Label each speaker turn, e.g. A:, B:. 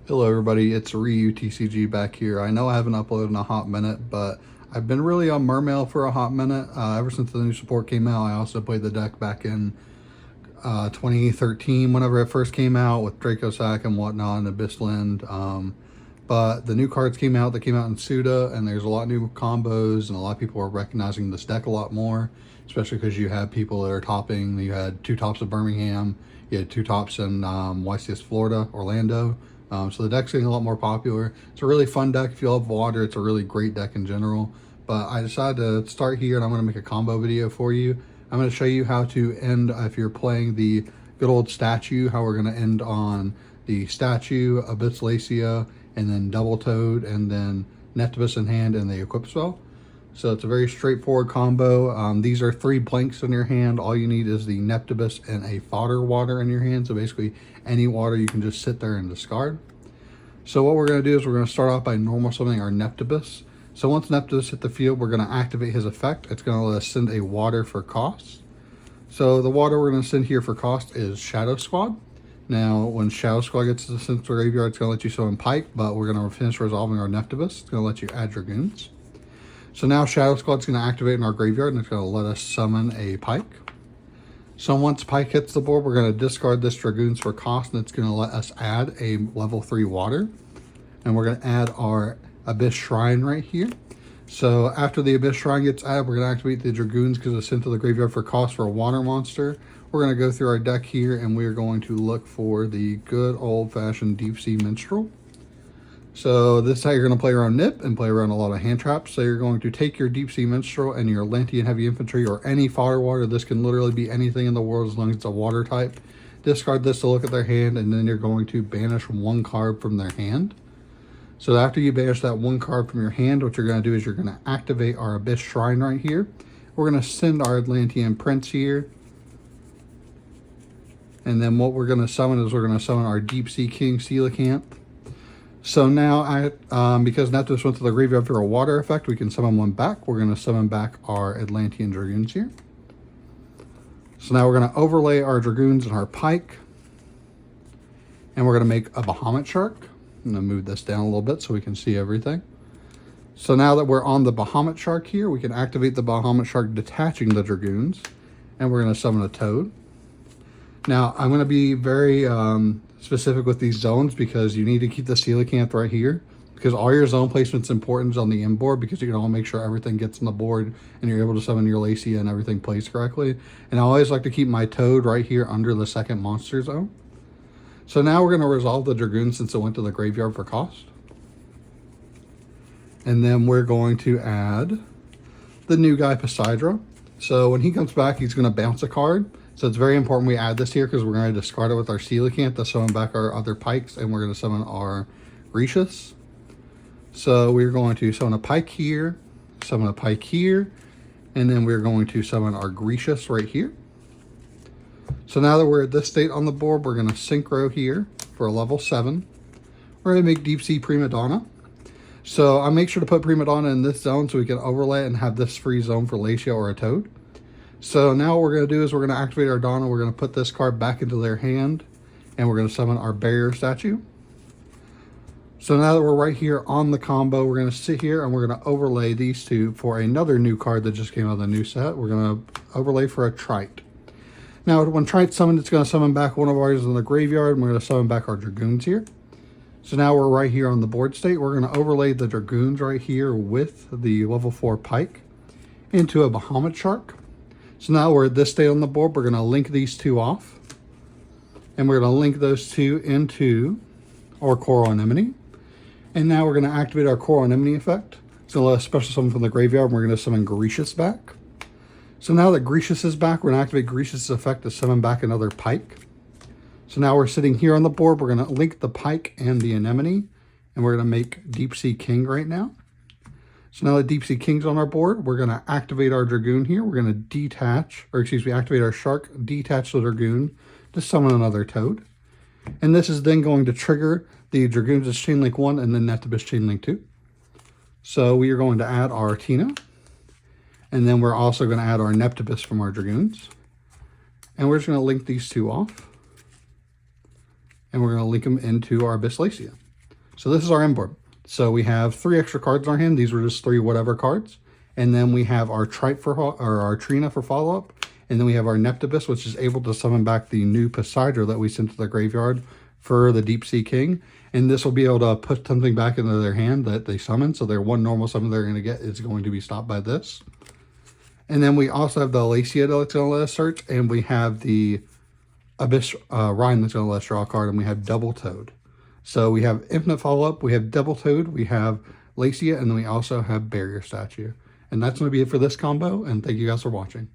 A: Hello everybody, it's RyuTCG back here. I know I haven't uploaded in a hot minute, but I've been really on Mermail for a hot minute. Ever since the new support came out, I also played the deck back in 2013, whenever it first came out with Draco Sack and whatnot and Abyssland. But the new cards came out, in Suda, and there's a lot of new combos, and a lot of people are recognizing this deck a lot more, especially because you have people that are topping. You had 2 tops of Birmingham, you had 2 tops in YCS Florida, Orlando. So the deck's getting a lot more popular. It's a really fun deck. If you love water, it's a really great deck in general. But I decided to start here, and I'm going to make a combo video for you. I'm going to show you how to end, if you're playing the good old statue, how we're going to end on the statue, Abyss Lacia, and then Double Toad, and then Neptabyss in hand, and the equip spell. So it's a very straightforward combo. These are 3 blanks in your hand. All you need is the Neptabyss and a fodder water in your hand. So basically any water you can just sit there and discard. So what we're going to do is we're going to start off by normal summoning our Neptabyss. So once Neptabyss hit the field, we're going to activate his effect. It's going to let us send a water for cost. So the water we're going to send here for cost is Shadow Squad. Now, when Shadow Squad gets sent to the graveyard, it's going to let you summon Pike, but we're going to finish resolving our Neptabyss. It's going to let you add Dragoons. So now Shadow Squad's going to activate in our graveyard, and it's going to let us summon a Pike. So once Pike hits the board, we're going to discard this Dragoons for cost, and it's going to let us add a level 3 water. And we're going to add our Abyss Shrine right here. So after the Abyss Shrine gets added, we're going to activate the Dragoons because it's sent to the graveyard for cost for a water monster. We're going to go through our deck here, and we're going to look for the good old-fashioned Deep Sea Minstrel. So this is how you're going to play around Nip and play around a lot of hand traps. So you're going to take your Deep Sea Minstrel and your Atlantean Heavy Infantry or any fodder water. This can literally be anything in the world as long as it's a water type. Discard this to look at their hand, and then you're going to banish 1 card from their hand. So after you banish that 1 card from your hand, what you're going to do is you're going to activate our Abyss Shrine right here. We're going to send our Atlantean Prince here. And then what we're going to summon is we're going to summon our Deep Sea King Coelacanth. So now, because Neptabyss went to the graveyard for a water effect, we can summon 1 back. We're going to summon back our Atlantean Dragoons here. So now we're going to overlay our Dragoons and our Pike. And we're going to make a Bahamut Shark. I'm going to move this down a little bit so we can see everything. So now that we're on the Bahamut Shark here, we can activate the Bahamut Shark detaching the Dragoons. And we're going to summon a Toad. Now, I'm going to be very specific with these zones because you need to keep the Coelacanth right here because all your zone placement's important on the end board because you can all make sure everything gets on the board and you're able to summon your Lacia and everything plays correctly. And I always like to keep my Toad right here under the 2nd monster zone. So now we're going to resolve the Dragoon since it went to the graveyard for cost. And then we're going to add the new guy, Poseidra. So when he comes back, he's going to bounce a card. So it's very important we add this here because we're going to discard it with our Coelacanth to summon back our other Pikes, and we're going to summon our Grecius. So we're going to summon a Pike here, summon a Pike here, and then we're going to summon our Grecius right here. So now that we're at this state on the board, we're going to Synchro here for a level 7. We're going to make Deep Sea Prima Donna. So I make sure to put Prima Donna in this zone so we can overlay it and have this free zone for Lacia or a Toad. So now what we're going to do is we're going to activate our Donna. We're going to put this card back into their hand, and we're going to summon our Barrier Statue. So now that we're right here on the combo, we're going to sit here and we're going to overlay these 2 for another new card that just came out of the new set. We're going to overlay for a Trite. Now when Trite's summoned, it's going to summon back one of ours in the graveyard, and we're going to summon back our Dragoons here. So now we're right here on the board state. We're going to overlay the Dragoons right here with the level 4 Pike into a Bahamut Shark. So now we're at this state on the board. We're going to link these 2 off. And we're going to link those 2 into our Coral Anemone. And now we're going to activate our Coral Anemone effect. It's going to let us special summon from the graveyard, and we're going to summon Grecius back. So now that Grecius is back, we're going to activate Grecius' effect to summon back another Pike. So now we're sitting here on the board. We're going to link the Pike and the Anemone. And we're going to make Deep Sea King right now. So now that Deep Sea King's on our board, we're going to activate our Dragoon here. We're going to activate our Shark, detach the Dragoon to summon another Toad. And this is then going to trigger the Dragoons as Chainlink 1 and then Neptabyss Chainlink 2. So we are going to add our Tina. And then we're also going to add our Neptabyss from our Dragoons. And we're just going to link these 2 off. And we're going to link them into our Abyss Lacia. So this is our end board. So we have 3 extra cards in our hand. These were just 3 whatever cards. And then we have our our Trina for follow-up. And then we have our Neptabyss, which is able to summon back the new Poseidon that we sent to the graveyard for the Deep Sea King. And this will be able to put something back into their hand that they summon. So their one normal summon they're going to get is going to be stopped by this. And then we also have the Lacia that's going to let us search. And we have the Abyss Rhyme that's going to let us draw a card. And we have Double Toad. So we have Infinite Follow-Up, we have Double Toad, we have Lacia, and then we also have Barrier Statue. And that's going to be it for this combo, and thank you guys for watching.